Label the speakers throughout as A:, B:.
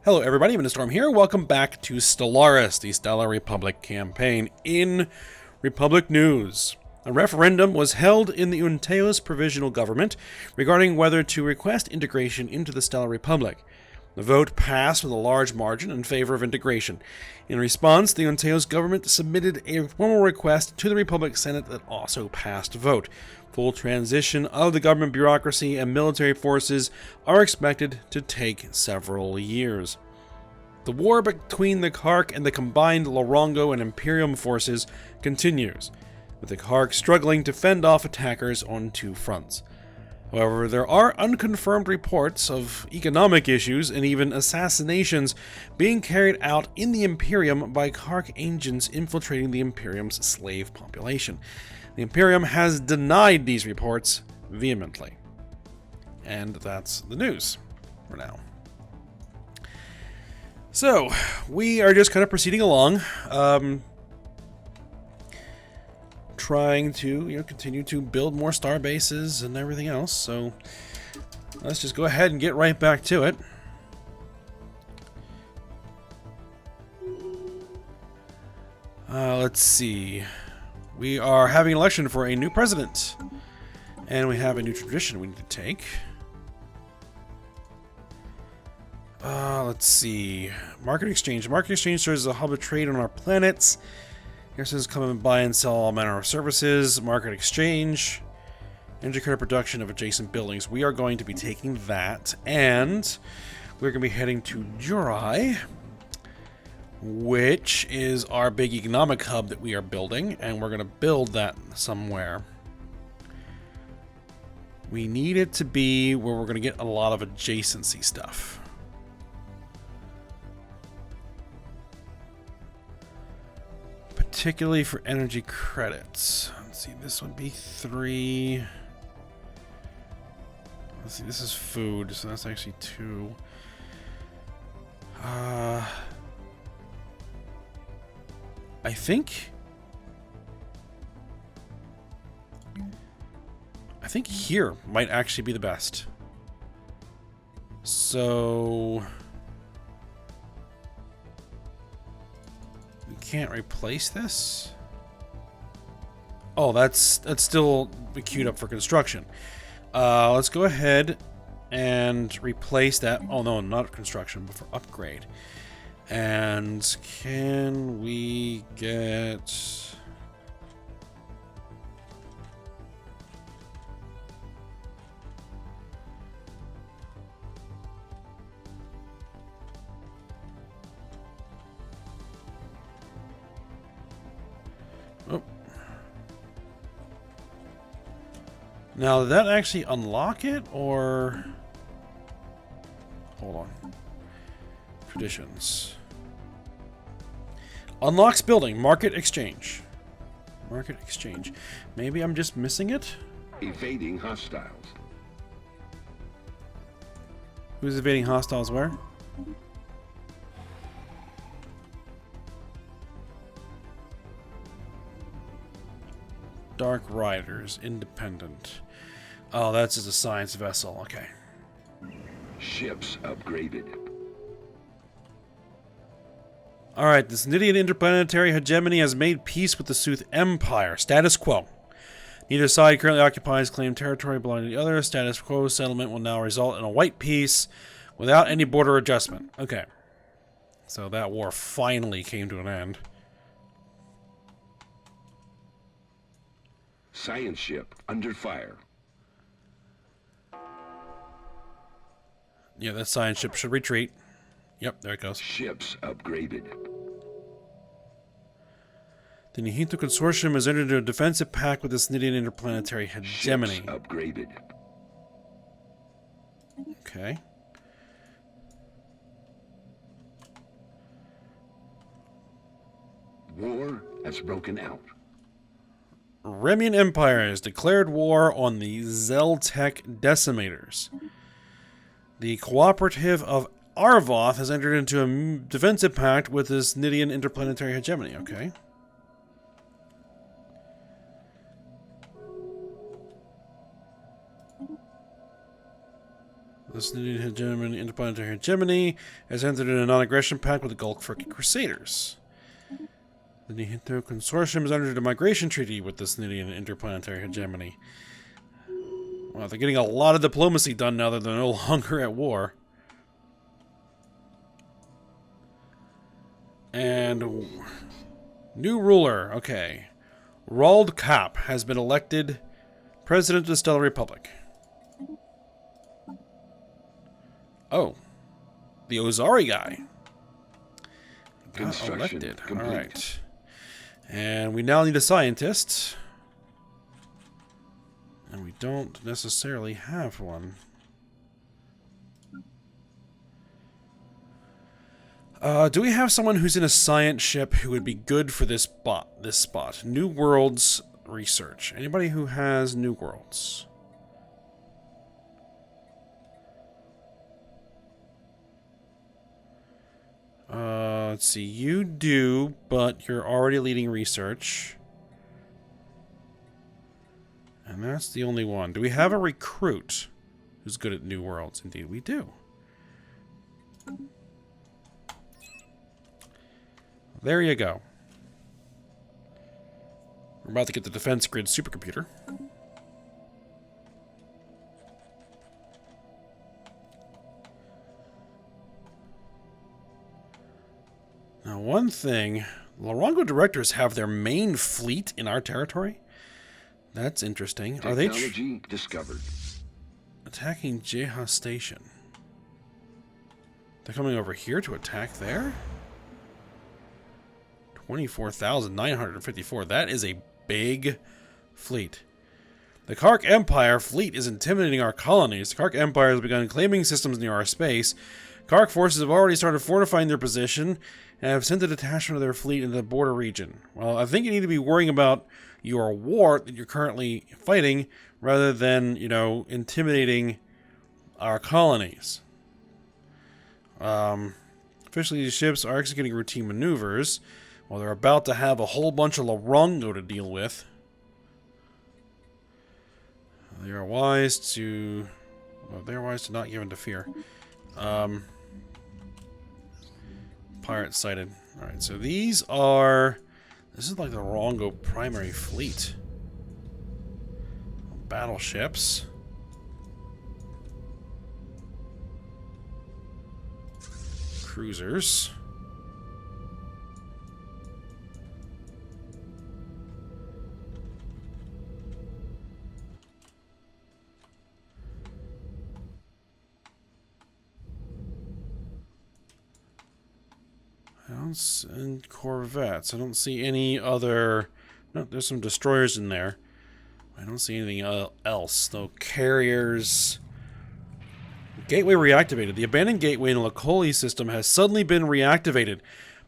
A: Hello everybody, Storm here. Welcome back to Stellaris, the Stellar Republic campaign. In Republic news, a referendum was held in the Unteos Provisional Government regarding whether to request integration into the Stellar Republic. The vote passed with a large margin in favor of integration. In response, the Unteos government submitted a formal request to the Republic Senate that also passed a vote. Full transition of the government bureaucracy and military forces are expected to take several years. The war between the Kark and the combined Lorongo and Imperium forces continues, with the Kark struggling to fend off attackers on two fronts. However, there are unconfirmed reports of economic issues and even assassinations being carried out in the Imperium by Kark agents infiltrating the Imperium's slave population. The Imperium has denied these reports vehemently. And that's the news for now. So, we are just kind of proceeding along, trying to, continue to build more star bases and everything else. So, let's just go ahead and get right back to it. Let's see. We are having an election for a new president, and we have a new tradition we need to take. Let's see. Market exchange. Market exchange serves as a hub of trade on our planets. Here come and buy and sell all manner of services. Market exchange. Energy credit production of adjacent buildings. We are going to be taking that, and we're going to be heading to Jurai, which is our big economic hub that we are building, and we're going to build that somewhere. We need it to be where we're going to get a lot of adjacency stuff. Particularly for energy credits. Let's see, this would be 3. Let's see, this is food, so that's actually 2. I think here might actually be the best. So we can't replace this. Oh, that's still queued up for construction. Let's go ahead and replace that. Oh no, not construction, but for upgrade. And can we get... Oh. Now, did that actually unlock it, or... Hold on. Traditions. Unlocks building. Market exchange. Market exchange. Maybe I'm just missing it?
B: Evading hostiles.
A: Who's evading hostiles where? Dark Riders. Independent. Oh, that's just a science vessel. Okay.
B: Ships upgraded.
A: Alright, this Nidian interplanetary hegemony has made peace with the Sooth Empire. Status quo. Neither side currently occupies claimed territory belonging to the other. Status quo settlement will now result in a white peace without any border adjustment. Okay. So that war finally came to an end.
B: Science ship under fire.
A: Yeah, that science ship should retreat. Yep, there it goes.
B: Ships upgraded.
A: The Nihito Consortium has entered into a defensive pact with this Nidian interplanetary hegemony.
B: Ships upgraded.
A: Okay.
B: War has broken out.
A: Remian Empire has declared war on the Zeltec Decimators. The Cooperative of Arvoth has entered into a defensive pact with this Nidian interplanetary hegemony. Okay. This new hegemony, interplanetary hegemony, has entered in a non-aggression pact with the Galactic Crusaders. The Niven Consortium has entered a migration treaty with this new interplanetary hegemony. Wow, they're getting a lot of diplomacy done now that they're no longer at war. And new ruler, okay. Rald Kapp has been elected president of the Stellar Republic. Oh, the Ozari guy got elected. All right, and we now need a scientist, and we don't necessarily have one. Do we have someone who's in a science ship who would be good for this spot? New Worlds research. Anybody who has New Worlds? Let's see. You do, but you're already leading research. And that's the only one. Do we have a recruit who's good at New Worlds? Indeed, we do. There you go. We're about to get the Defense Grid supercomputer. Now, one thing, Larongo directors have their main fleet in our territory. That's interesting. Are they
B: technology discovered?
A: Attacking Jeha Station? They're coming over here to attack there? 24,954. That is a big fleet. The Kark Empire fleet is intimidating our colonies. The Kark Empire has begun claiming systems near our space. Kark forces have already started fortifying their position and have sent a detachment of their fleet into the border region. Well, I think you need to be worrying about your war that you're currently fighting rather than, you know, intimidating our colonies. Officially, these ships are executing routine maneuvers. Well, they're about to have a whole bunch of Larongo to deal with. They are wise to... Well, they're wise to not give in to fear. Pirate sighted. Alright, so these are... This is like the Larongo primary fleet. Battleships. Cruisers. And corvettes. I don't see any other... No, there's some destroyers in there. I don't see anything else. No carriers. Gateway reactivated. The abandoned gateway in the Lacoli system has suddenly been reactivated.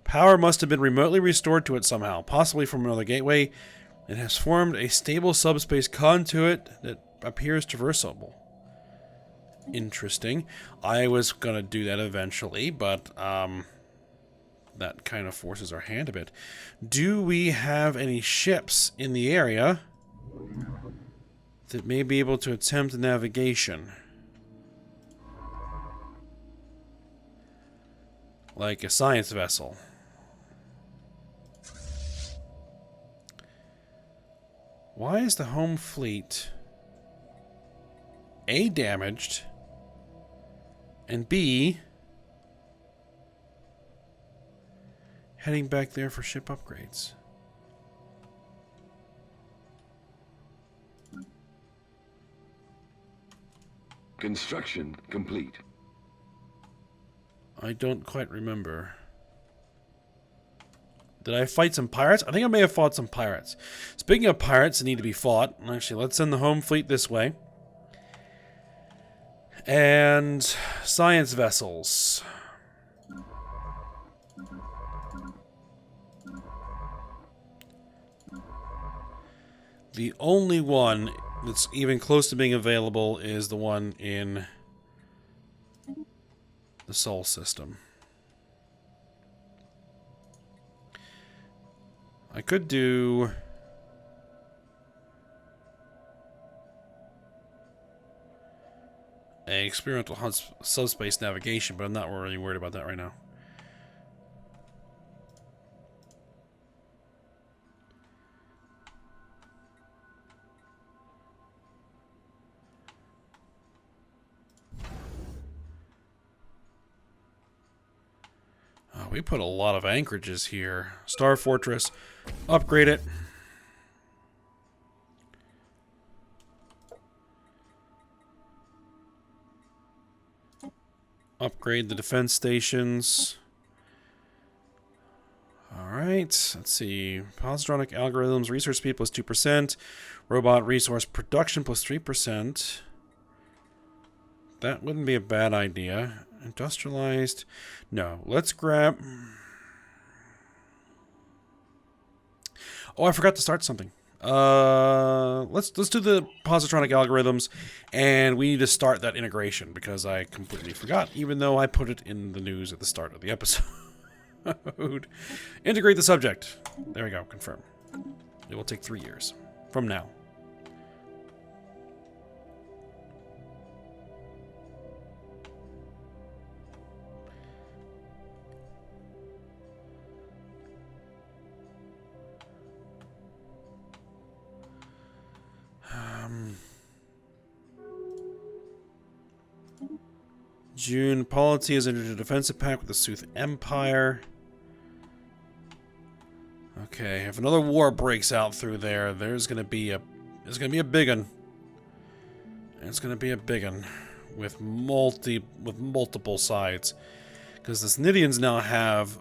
A: Power must have been remotely restored to it somehow, possibly from another gateway. It has formed a stable subspace conduit that appears traversable. Interesting. I was gonna do that eventually, but that kind of forces our hand a bit. Do we have any ships in the area that may be able to attempt navigation? Like a science vessel. Why is the home fleet A, damaged, and B, heading back there for ship upgrades?
B: Construction complete.
A: I don't quite remember. Did I fight some pirates? I think I may have fought some pirates. Speaking of pirates that need to be fought, actually, let's send the home fleet this way. And science vessels. The only one that's even close to being available is the one in the Sol system. I could do... a experimental subspace navigation, but I'm not really worried about that right now. We put a lot of anchorages here. Star Fortress. Upgrade it. Upgrade the defense stations. Alright, let's see. Positronic algorithms, research speed plus 2%. Robot resource production plus 3%. That wouldn't be a bad idea. Industrialized. No, let's grab... Oh, I forgot to start something. Let's do the positronic algorithms, and we need to start that integration because I completely forgot, even though I put it in the news at the start of the episode. Integrate the subject. There we go. Confirm. It will take 3 years from now. June, Polity has entered a defensive pact with the Sooth Empire. Okay, if another war breaks out through there, there's gonna be a big one. It's gonna be a big one with multiple sides, because the Snidians now have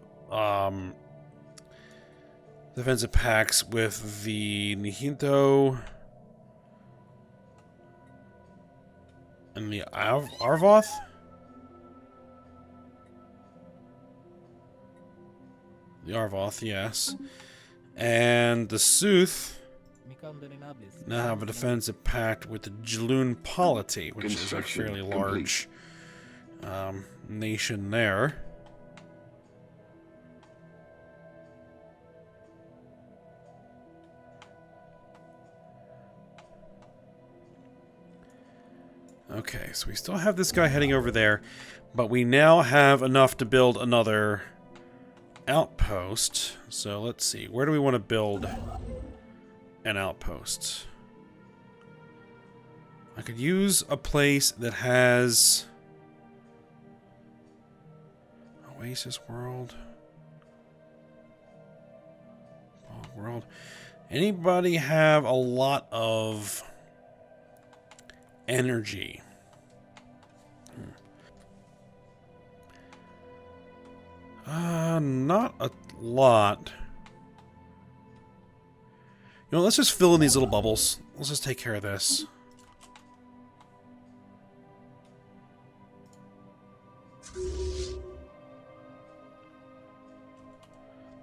A: defensive pacts with the Nihinto and the Arvoth. The Arvoth, yes. And the Sooth now have a defensive pact with the Jaloon Polity, which is a fairly large nation there. Okay, so we still have this guy heading over there, but we now have enough to build another outpost. So let's see, where do we want to build an outpost? I could use a place that has Oasis World. Anybody have a lot of energy? Not a lot. You know, let's just fill in these little bubbles. Let's just take care of this.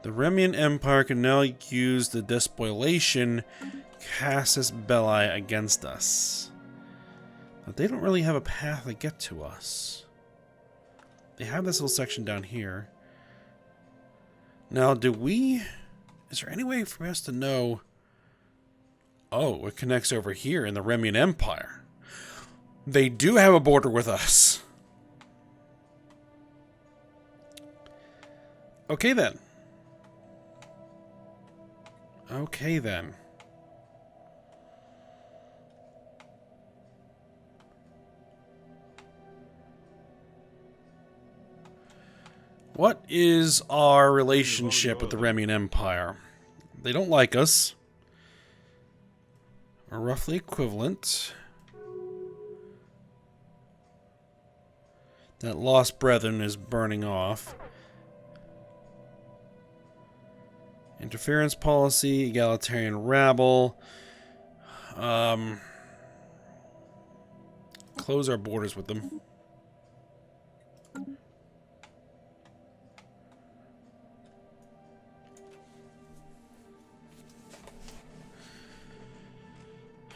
A: The Remian Empire can now use the despoilation Casus Belli against us. But they don't really have a path to get to us. They have this little section down here. Now, is there any way for us to know? Oh, it connects over here in the Remian Empire. They do have a border with us. Okay then. Okay then. What is our relationship with the Remian Empire? They don't like us. We're roughly equivalent. That Lost Brethren is burning off. Interference policy, egalitarian rabble. Close our borders with them.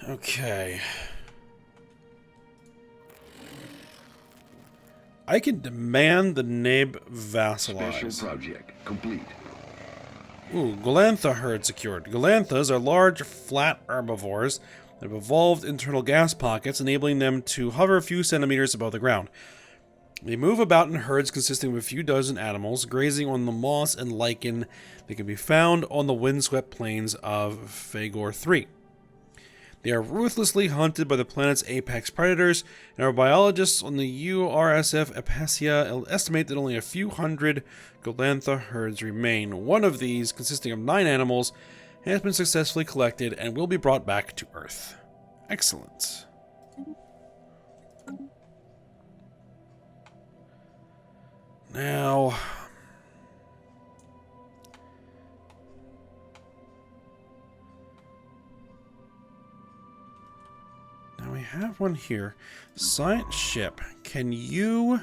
A: Okay. I can demand the Nib vassalize.
B: Special project complete.
A: Ooh, Galantha herd secured. Galanthas are large, flat herbivores that have evolved internal gas pockets, enabling them to hover a few centimeters above the ground. They move about in herds consisting of a few dozen animals, grazing on the moss and lichen that can be found on the windswept plains of Phagor 3. They are ruthlessly hunted by the planet's apex predators, and our biologists on the URSF Apacia estimate that only a few hundred Golantha herds remain. One of these, consisting of 9 animals, has been successfully collected and will be brought back to Earth. Excellent. Now we have one here. Science ship. Can you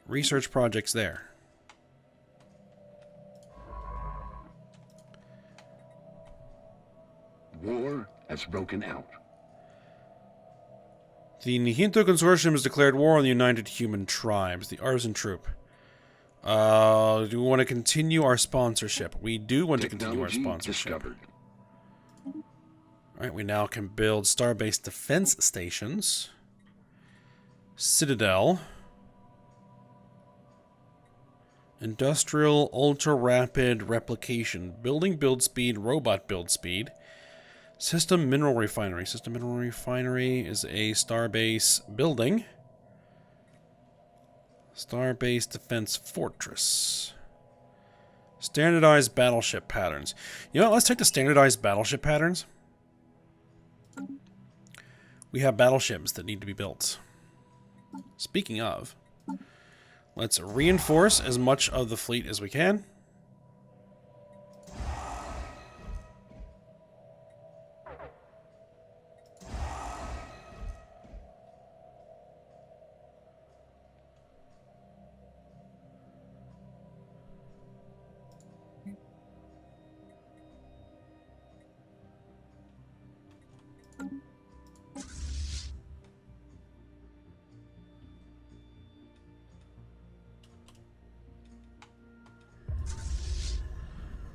A: research projects there?
B: War has broken out.
A: The Nihinto Consortium has declared war on the United Human Tribes, the Artisan Troop. Do we want to continue our sponsorship? We do want to continue our sponsorship.
B: Discovered.
A: Alright, we now can build star-based defense stations. Citadel. Industrial ultra-rapid replication. Building build speed, robot build speed. System mineral refinery. System mineral refinery is a star-base building. Star-based defense fortress. Standardized battleship patterns. You know what? Let's take the standardized battleship patterns. We have battleships that need to be built. Speaking of, let's reinforce as much of the fleet as we can.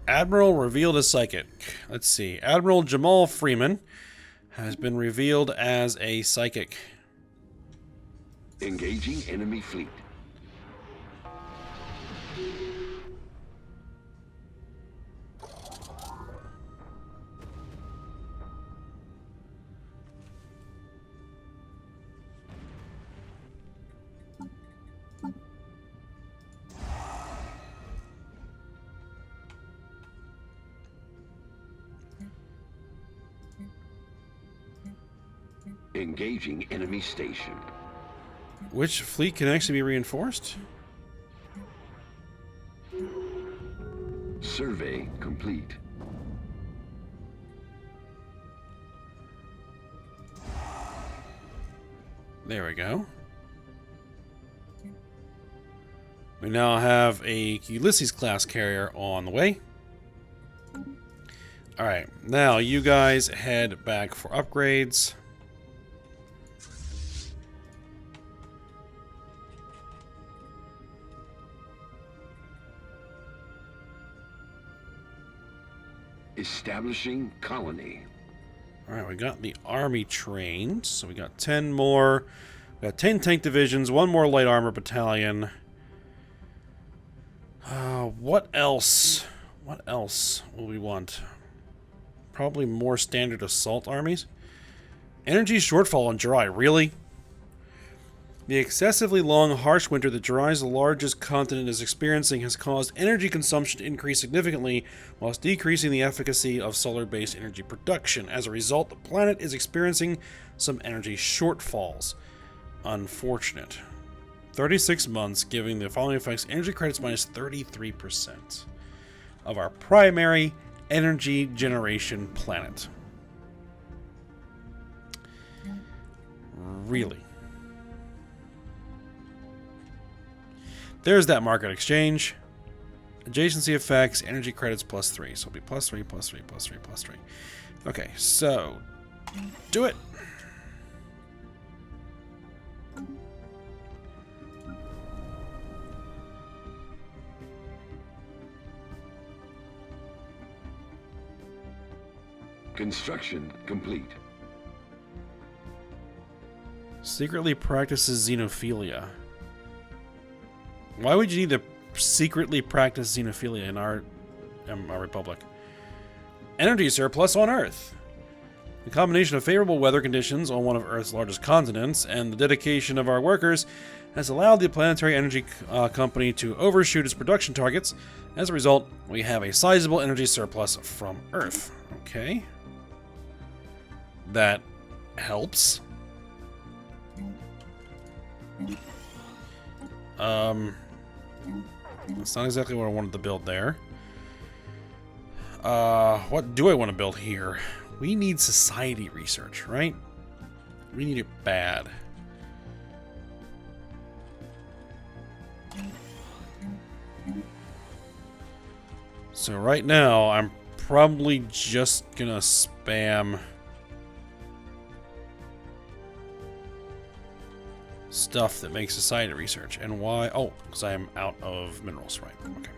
A: Admiral revealed as psychic. Let's see. Admiral Jamal Freeman has been revealed as a psychic.
B: Engaging enemy fleet. Engaging enemy station.
A: Which fleet can actually be reinforced?
B: Survey complete.
A: There we go. We now have a Ulysses-class carrier on the way. Alright, now you guys head back for upgrades.
B: Establishing colony.
A: Alright, we got the army trained, so we got 10 more. We got 10 tank divisions, 1 more light armor battalion. What else? What else will we want? Probably more standard assault armies. Energy shortfall on Jirai, really? The excessively long, harsh winter that Jirai's largest continent is experiencing has caused energy consumption to increase significantly, whilst decreasing the efficacy of solar-based energy production. As a result, the planet is experiencing some energy shortfalls. Unfortunate. 36 months, giving the following effects: energy credits minus 33% of our primary energy generation planet. Really? There's that market exchange. Adjacency effects, energy credits plus 3. So it'll be plus 3, plus 3, plus 3, plus 3. Okay, so do it.
B: Construction complete.
A: Secretly practices xenophilia. Why would you need to secretly practice xenophilia in our republic? Energy surplus on Earth. The combination of favorable weather conditions on one of Earth's largest continents and the dedication of our workers has allowed the Planetary Energy Company to overshoot its production targets. As a result, we have a sizable energy surplus from Earth. Okay. That helps. That's not exactly what I wanted to build there. What do I want to build here? We need society research, right? We need it bad. So right now, I'm probably just gonna spam stuff that makes society research. And why? Oh, because I am out of minerals, right? Okay.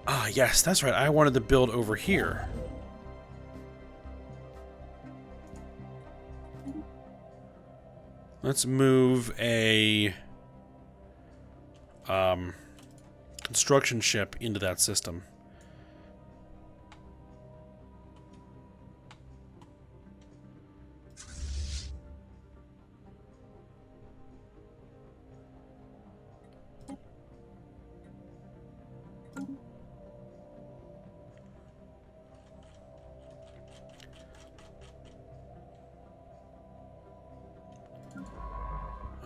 A: Ah, yes, that's right. I wanted to build over here. Let's move a construction ship into that system.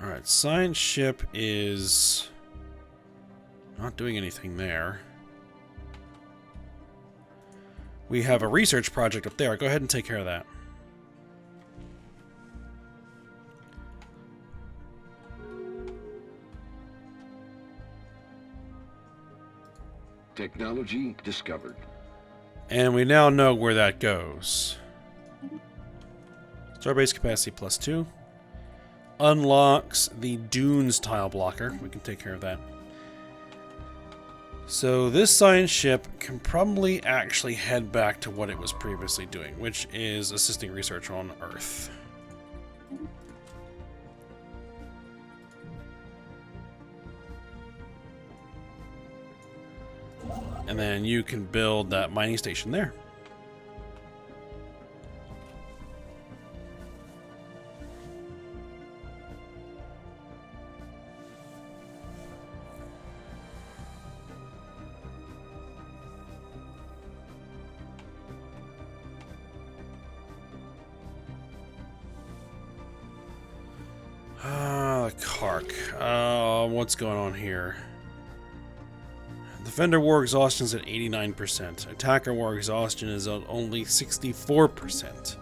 A: Alright, science ship is not doing anything there. We have a research project up there. Go ahead and take care of that.
B: Technology discovered.
A: And we now know where that goes. Starbase capacity +2. Unlocks the Dunes tile blocker. We can take care of that. So this science ship can probably actually head back to what it was previously doing, which is assisting research on Earth. And then you can build that mining station there. Kark. What's going on here? Defender war exhaustion is at 89%. Attacker war exhaustion is at only 64%.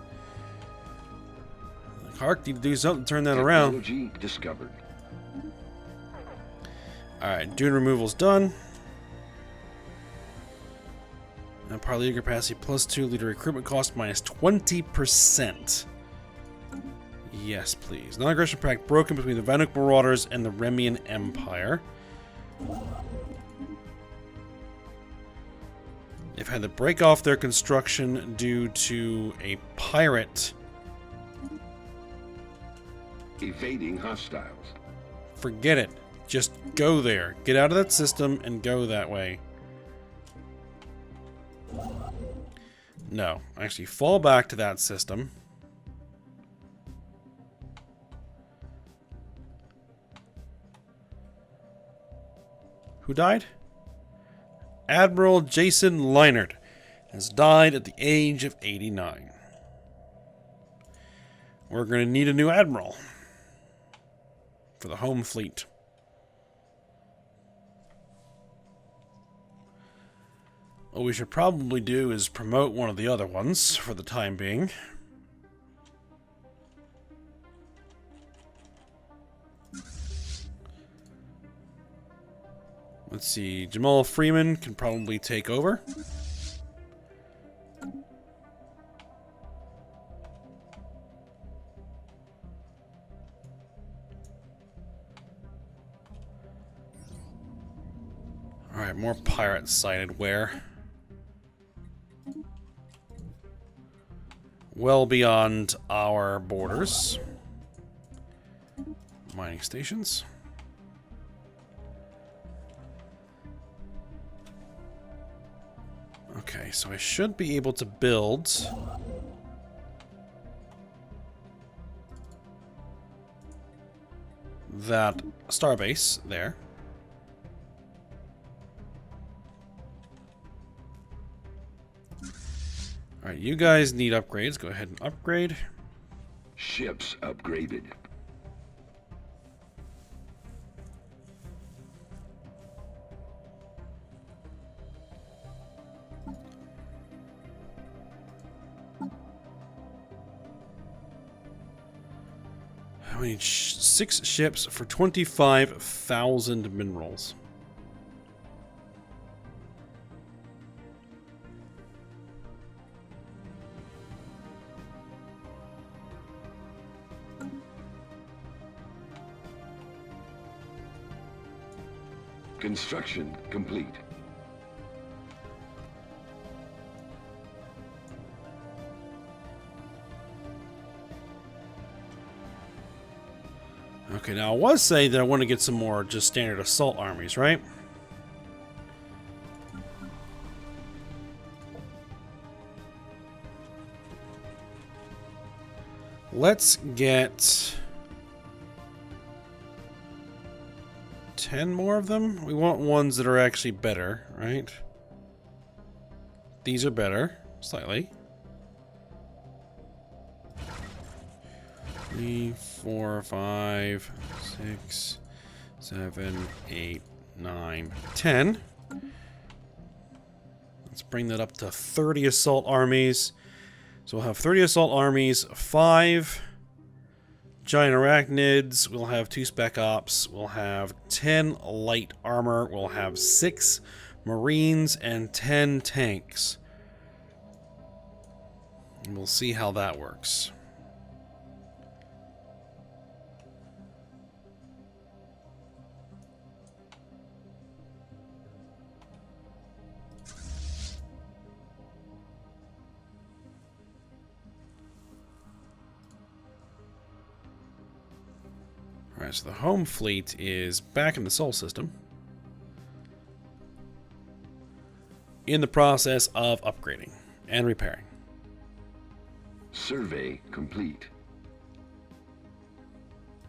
A: Kark, need to do something to turn that around.
B: Technology discovered.
A: Alright, dune removal's done. Now power leader capacity +2, leader recruitment cost -20%. Yes, please. Non-aggression pact broken between the Vanuk Marauders and the Remian Empire. They've had to break off their construction due to a pirate
B: Evading hostiles.
A: Forget it. Just go there. Get out of that system and go that way. No. Actually, fall back to that system. Who died? Admiral Jason Leinert has died at the age of 89. We're going to need a new admiral for the home fleet. What we should probably do is promote one of the other ones for the time being. Let's see, Jamal Freeman can probably take over. Alright, more pirates sighted. Where? Well beyond our borders. Mining stations. Okay, so I should be able to build that starbase there. Alright, you guys need upgrades. Go ahead and upgrade.
B: Ships upgraded.
A: We need 6 ships for 25,000 minerals.
B: Construction complete.
A: Okay, now I was saying that I want to get some more just standard assault armies, right? Let's get 10 more of them. We want ones that are actually better, right? These are better, slightly. 3, 4, 5, 6, 7, 8, 9, 10. Let's bring that up to 30 assault armies. So we'll have 30 assault armies, 5 giant arachnids, we'll have 2 spec ops, we'll have 10 light armor, we'll have 6 marines, and 10 tanks. And we'll see how that works. Alright, so the home fleet is back in the Sol system. In the process of upgrading and repairing.
B: Survey complete.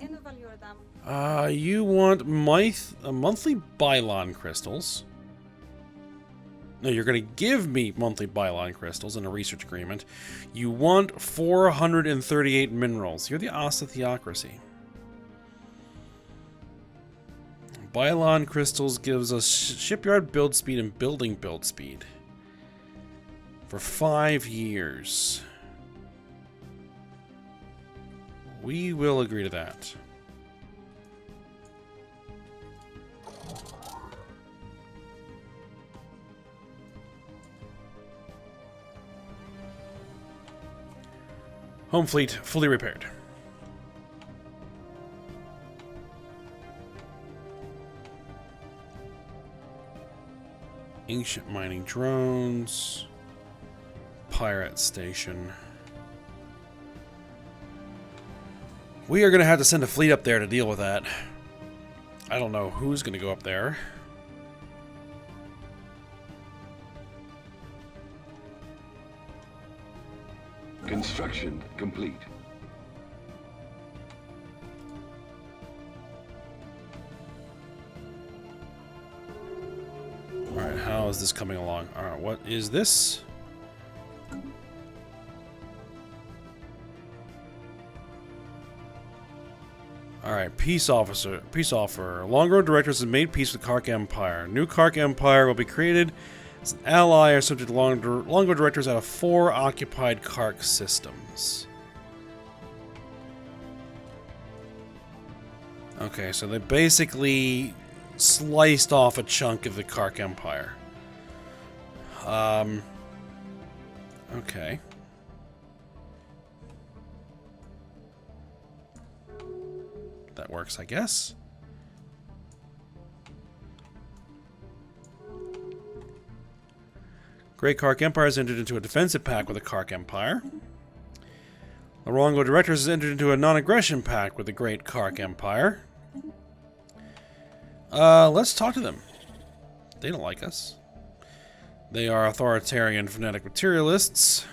A: You want monthly Bylon crystals. No, you're going to give me monthly Bylon crystals in a research agreement. You want 438 minerals. You're the Asta Theocracy. Bylon crystals gives us shipyard build speed and building build speed. For 5 years. We will agree to that. Home fleet fully repaired. Ancient mining drones. Pirate station. We are going to have to send a fleet up there to deal with that. I don't know who's going to go up there.
B: Construction complete.
A: Alright, how is this coming along? Alright, what is this? Alright, peace offer. Long-Road Directors has made peace with Kark Empire. New Kark Empire will be created as an ally or subject to Long-Road Directors out of 4 occupied Kark systems. Okay, so they basically sliced off a chunk of the Kark Empire. Okay. That works, I guess. Great Kark Empire has entered into a defensive pact with the Kark Empire. The Lorongo Directors has entered into a non-aggression pact with the Great Kark Empire. Let's talk to them. They don't like us. They are authoritarian fanatic materialists.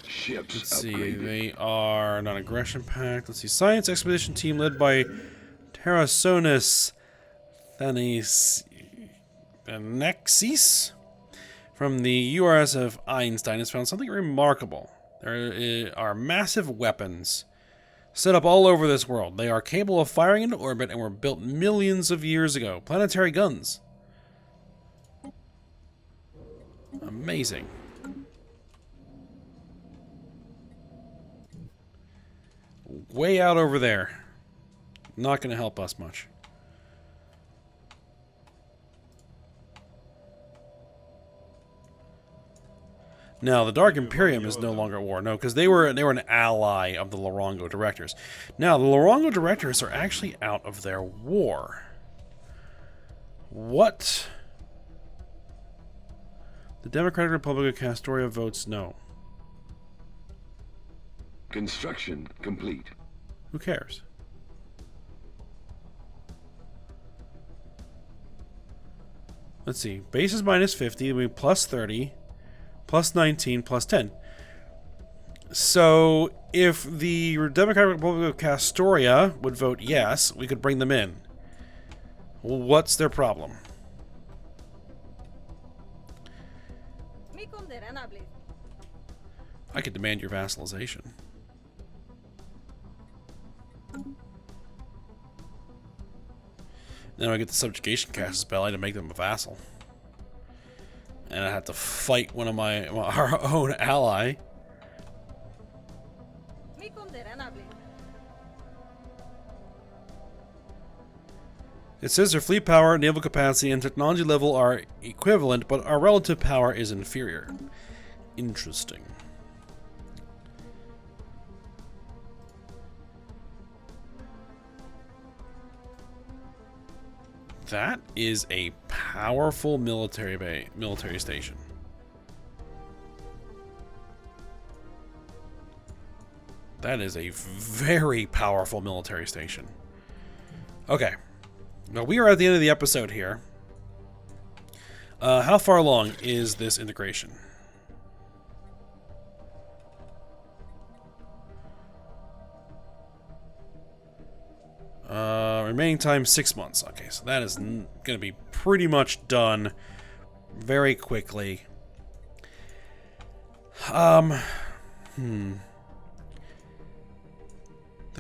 B: Ships
A: Let's see,
B: upgraded.
A: they are non-aggression pact. Let's see, science expedition team led by Terrasonus Thanexis from the URS of Einstein has found something remarkable. There are massive weapons set up all over this world. They are capable of firing into orbit and were built millions of years ago. Planetary guns. Amazing. Way out over there. Not going to help us much. Now, the Dark Imperium is no longer at war. No, because they were an ally of the Lorongo Directors. Now, the Lorongo Directors are actually out of their war. What? The Democratic Republic of Castoria votes no.
B: Construction complete.
A: Who cares? Let's see. Base is minus 50. We plus 30. Plus 19. Plus 10. So, if the Democratic Republic of Castoria would vote yes, we could bring them in. Well, what's their problem? I could demand your vassalization. Then I get the subjugation cast spell. I had to make them a vassal, and I have to fight one of our own ally. It says their fleet power, naval capacity, and technology level are equivalent, but our relative power is inferior. Interesting. That is a powerful military station. That is a very powerful military station. Okay. Now we are at the end of the episode here. How far along is this integration? Remaining time 6 months. Okay, so that is going to be pretty much done very quickly. The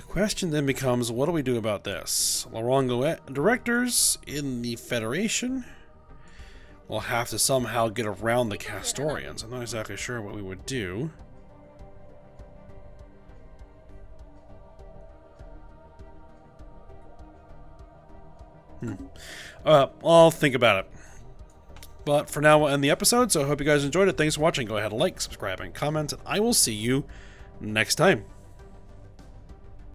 A: question then becomes, what do we do about this? Lorongo Directors in the Federation will have to somehow get around the Castorians. I'm not exactly sure what we would do. I'll think about it. But for now, we'll end the episode, so I hope you guys enjoyed it. Thanks for watching. Go ahead and like, subscribe, and comment, and I will see you next time.